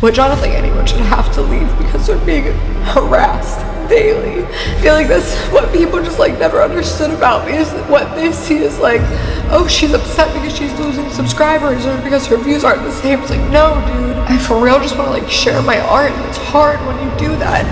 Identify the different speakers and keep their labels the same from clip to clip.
Speaker 1: which I don't think anyone should have to leave because they're being harassed daily. I feel like that's what people just like never understood about me, is that what they see is like, oh, she's upset because she's losing subscribers or because her views aren't the same. It's like, no, dude, I for real just want to like share my art, and it's hard when you do that.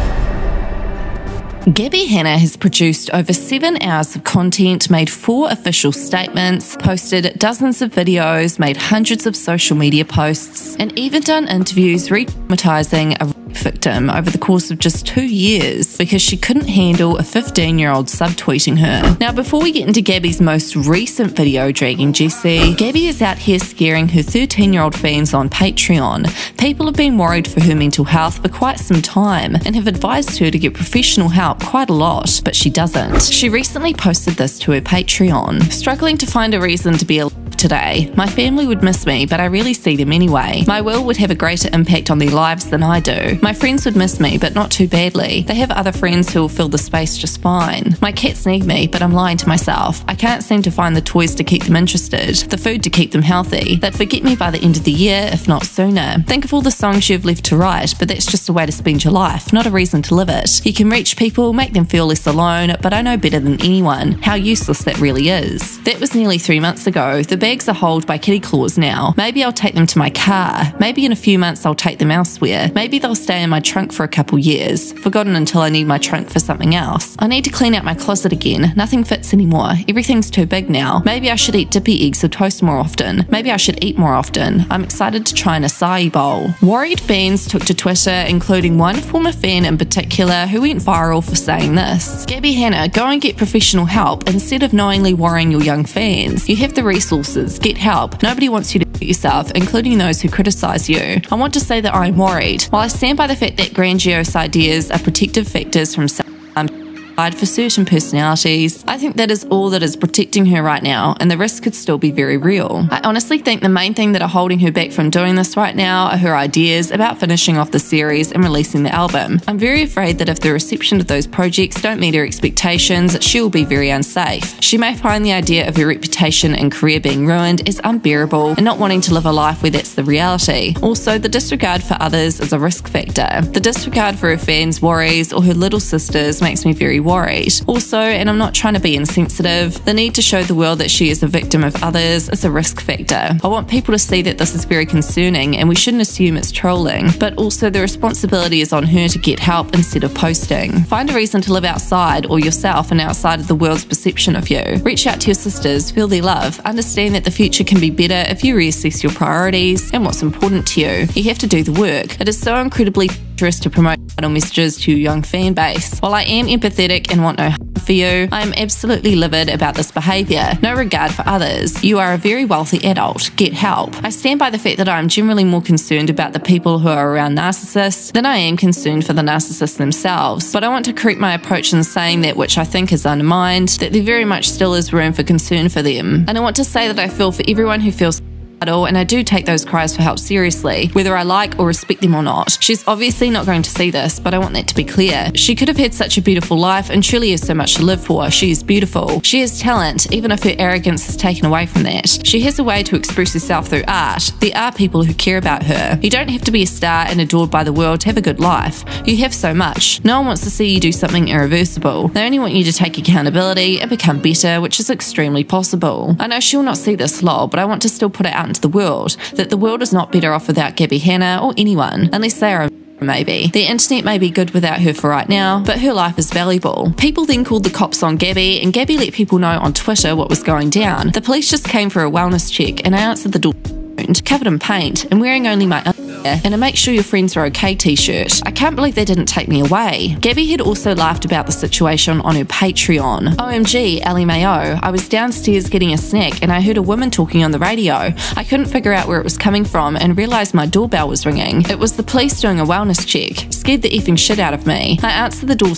Speaker 2: Gabbie Hanna'S has produced over 7 hours of content, made 4 official statements, posted dozens of videos, made hundreds of social media posts, and even done interviews re-traumatizing a rape victim over the course of just 2 years because she couldn't handle a 15-year-old subtweeting her. Now, before we get into Gabbie's most recent video dragging Jessie, Gabbie is out here scaring her 13-year-old fans on Patreon. People have been worried for her mental health for quite some time and have advised her to get professional help quite a lot, but she doesn't. She recently posted this to her Patreon. Struggling to find a reason to be alive today. My family would miss me, but I rarely see them anyway. My will would have a greater impact on their lives than I do. My friends would miss me, but not too badly. They have other friends who will fill the space just fine. My cats need me, but I'm lying to myself. I can't seem to find the toys to keep them interested, the food to keep them healthy. They'd forget me by the end of the year, if not sooner. Think of all the songs you've left to write, but that's just a way to spend your life, not a reason to live it. You can reach people, make them feel less alone, but I know better than anyone how useless that really is. That was nearly 3 months ago. The bags are held by kitty claws now. Maybe I'll take them to my car. Maybe in a few months I'll take them elsewhere. Maybe they'll stay in my trunk for a couple years, forgotten until I need my trunk for something else. I need to clean out my closet again. Nothing fits anymore. Everything's too big now. Maybe I should eat dippy eggs or toast more often. Maybe I should eat more often. I'm excited to try an acai bowl. Worried fans took to Twitter, including one former fan in particular who went viral for saying this. Gabbie Hanna'S, go and get professional help instead of knowingly worrying your young fans. You have the resources. Get help. Nobody wants you to hurt yourself, including those who criticise you. I want to say that I'm worried. While I stand by the fact that grandiose ideas are protective factors from for certain personalities, I think that is all that is protecting her right now, and the risk could still be very real. I honestly think the main thing that are holding her back from doing this right now are her ideas about finishing off the series and releasing the album. I'm very afraid that if the reception of those projects don't meet her expectations, she will be very unsafe. She may find the idea of her reputation and career being ruined is unbearable and not wanting to live a life where that's the reality. Also, the disregard for others is a risk factor. The disregard for her fans' worries or her little sisters makes me very worried. Also, and I'm not trying to be insensitive, the need to show the world that she is a victim of others is a risk factor. I want people to see that this is very concerning and we shouldn't assume it's trolling, but also the responsibility is on her to get help instead of posting. Find a reason to live outside or yourself and outside of the world's perception of you. Reach out to your sisters, feel their love, understand that the future can be better if you reassess your priorities and what's important to you. You have to do the work. It is so incredibly dangerous to promote vital messages to your young fan base. While I am empathetic and want no harm for you, I am absolutely livid about this behaviour. No regard for others. You are a very wealthy adult. Get help. I stand by the fact that I am generally more concerned about the people who are around narcissists than I am concerned for the narcissists themselves. But I want to correct my approach in saying that which I think is undermined, that there very much still is room for concern for them. And I want to say that I feel for everyone who feels and I do take those cries for help seriously, whether I like or respect them or not. She's obviously not going to see this, but I want that to be clear. She could have had such a beautiful life and truly has so much to live for. She is beautiful. She has talent, even if her arrogance is taken away from that. She has a way to express herself through art. There are people who care about her. You don't have to be a star and adored by the world to have a good life. You have so much. No one wants to see you do something irreversible. They only want you to take accountability and become better, which is extremely possible. I know she'll not see this lol, but I want to still put it out into the world, that the world is not better off without Gabbie Hanna'S or anyone, unless they are maybe. The internet may be good without her for right now, but her life is valuable. People then called the cops on Gabbie, and Gabbie let people know on Twitter what was going down. The police just came for a wellness check, and I answered the door covered in paint and wearing only my underwear and a "make sure your friends are okay" t-shirt. I can't believe they didn't take me away. Gabbie had also laughed about the situation on her Patreon. OMG, Ellie Mayo, I was downstairs getting a snack and I heard a woman talking on the radio. I couldn't figure out where it was coming from and realised my doorbell was ringing. It was the police doing a wellness check. Scared the effing shit out of me. I answered the door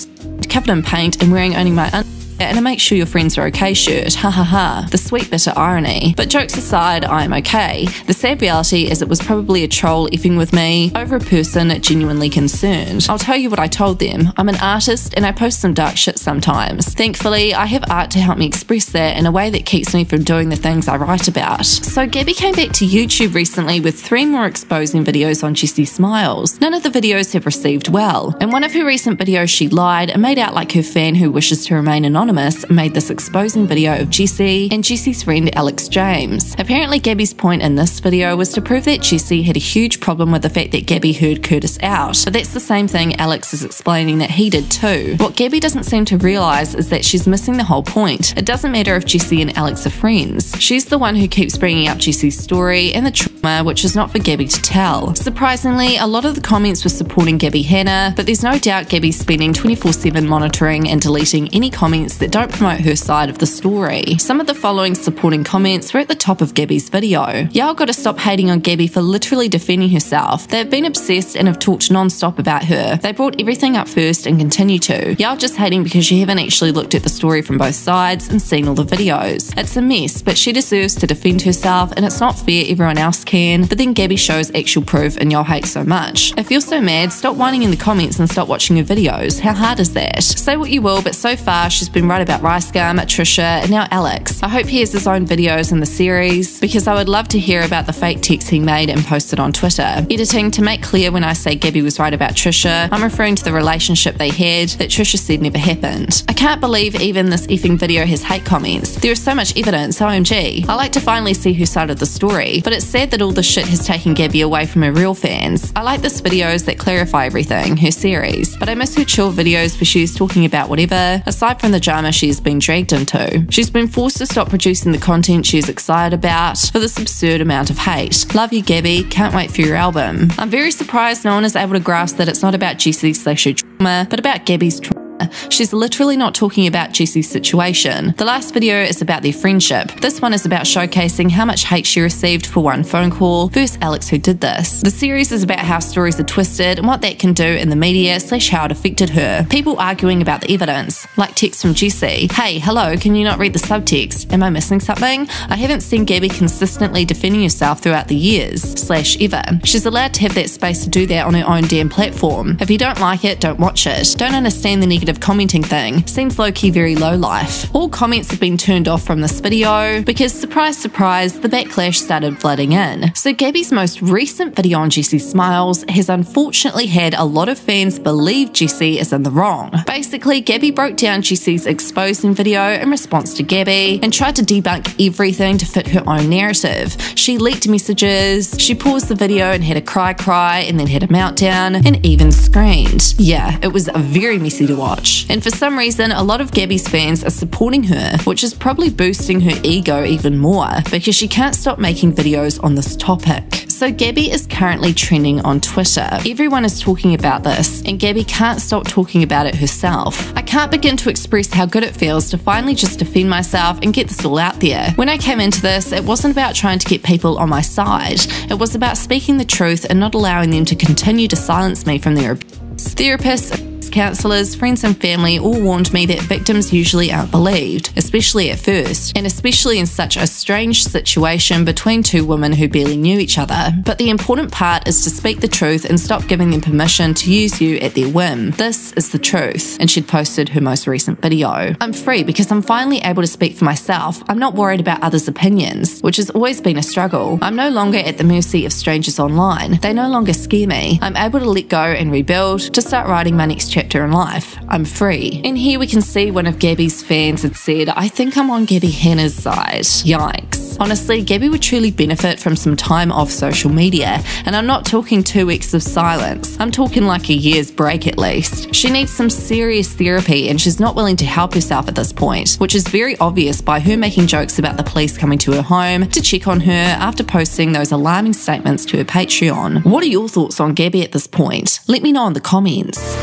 Speaker 2: covered in paint and wearing only my underwear and a make sure your friends are okay shirt, ha ha ha, the sweet bitter irony. But jokes aside, I am okay. The sad reality is it was probably a troll effing with me over a person genuinely concerned. I'll tell you what I told them. I'm an artist and I post some dark shit sometimes. Thankfully, I have art to help me express that in a way that keeps me from doing the things I write about. So Gabbie came back to YouTube recently with 3 more exposing videos on Jessie Smiles. None of the videos have received well. In one of her recent videos, she lied and made out like her fan who wishes to remain anonymous made this exposing video of Jessie and Jessie's friend Alex James. Apparently, Gabbie's point in this video was to prove that Jessie had a huge problem with the fact that Gabbie heard Curtis out, but that's the same thing Alex is explaining that he did too. What Gabbie doesn't seem to realise is that she's missing the whole point. It doesn't matter if Jessie and Alex are friends. She's the one who keeps bringing up Jessie's story and the trauma, which is not for Gabbie to tell. Surprisingly, a lot of the comments were supporting Gabbie Hannah, but there's no doubt Gabbie's spending 24/7 monitoring and deleting any comments that don't promote her side of the story. Some of the following supporting comments were at the top of Gabbie's video. Y'all gotta stop hating on Gabbie for literally defending herself. They've been obsessed and have talked non-stop about her. They brought everything up first and continue to. Y'all just hating because you haven't actually looked at the story from both sides and seen all the videos. It's a mess, but she deserves to defend herself, and it's not fair everyone else can, but then Gabbie shows actual proof and y'all hate so much. If you're so mad, stop whining in the comments and stop watching her videos. How hard is that? Say what you will, but so far she's been right about Rice Gum, Trisha, and now Alex. I hope he has his own videos in the series, because I would love to hear about the fake text he made and posted on Twitter. Editing, to make clear when I say Gabbie was right about Trisha, I'm referring to the relationship they had that Trisha said never happened. I can't believe even this effing video has hate comments. There is so much evidence, OMG. I like to finally see her side of the story, but it's sad that all this shit has taken Gabbie away from her real fans. I like this videos that clarify everything, her series, but I miss her chill videos where she's talking about whatever, aside from the drama she's been dragged into. She's been forced to stop producing the content she's excited about for this absurd amount of hate. Love you, Gabbie. Can't wait for your album. I'm very surprised no one is able to grasp that it's not about Jessie/her trauma, but about Gabbie's trauma. She's literally not talking about Jessie's situation. The last video is about their friendship. This one is about showcasing how much hate she received for one phone call versus Alex who did this. The series is about how stories are twisted and what that can do in the media / how it affected her. People arguing about the evidence, like text from Jessie. Hey, hello, can you not read the subtext? Am I missing something? I haven't seen Gabbie consistently defending herself throughout the years / ever. She's allowed to have that space to do that on her own damn platform. If you don't like it, don't watch it. Don't understand the negative commenting thing. Seems low-key very low life. All comments have been turned off from this video because, surprise surprise, the backlash started flooding in. So Gabbie's most recent video on Jessie Smiles has unfortunately had a lot of fans believe Jessie is in the wrong. Basically, Gabbie broke down Jessie's exposing video in response to Gabbie and tried to debunk everything to fit her own narrative. She leaked messages, she paused the video and had a cry and then had a meltdown and even screamed. Yeah, it was very messy to watch. And for some reason, a lot of Gabbie's fans are supporting her, which is probably boosting her ego even more because she can't stop making videos on this topic. So Gabbie is currently trending on Twitter. Everyone is talking about this, and Gabbie can't stop talking about it herself. I can't begin to express how good it feels to finally just defend myself and get this all out there. When I came into this, it wasn't about trying to get people on my side. It was about speaking the truth and not allowing them to continue to silence me from their abuse. Therapists, counsellors, friends and family all warned me that victims usually aren't believed, especially at first, and especially in such a strange situation between two women who barely knew each other. But the important part is to speak the truth and stop giving them permission to use you at their whim. This is the truth. And she'd posted her most recent video. I'm free because I'm finally able to speak for myself. I'm not worried about others' opinions, which has always been a struggle. I'm no longer at the mercy of strangers online. They no longer scare me. I'm able to let go and rebuild, to start writing my next chapter in life. I'm free. And here we can see one of Gabbie's fans had said, I think I'm on Gabbie Hanna'S side. Yikes. Honestly, Gabbie would truly benefit from some time off social media, and I'm not talking 2 weeks of silence. I'm talking like a year's break at least. She needs some serious therapy and she's not willing to help herself at this point, which is very obvious by her making jokes about the police coming to her home to check on her after posting those alarming statements to her Patreon. What are your thoughts on Gabbie at this point? Let me know in the comments.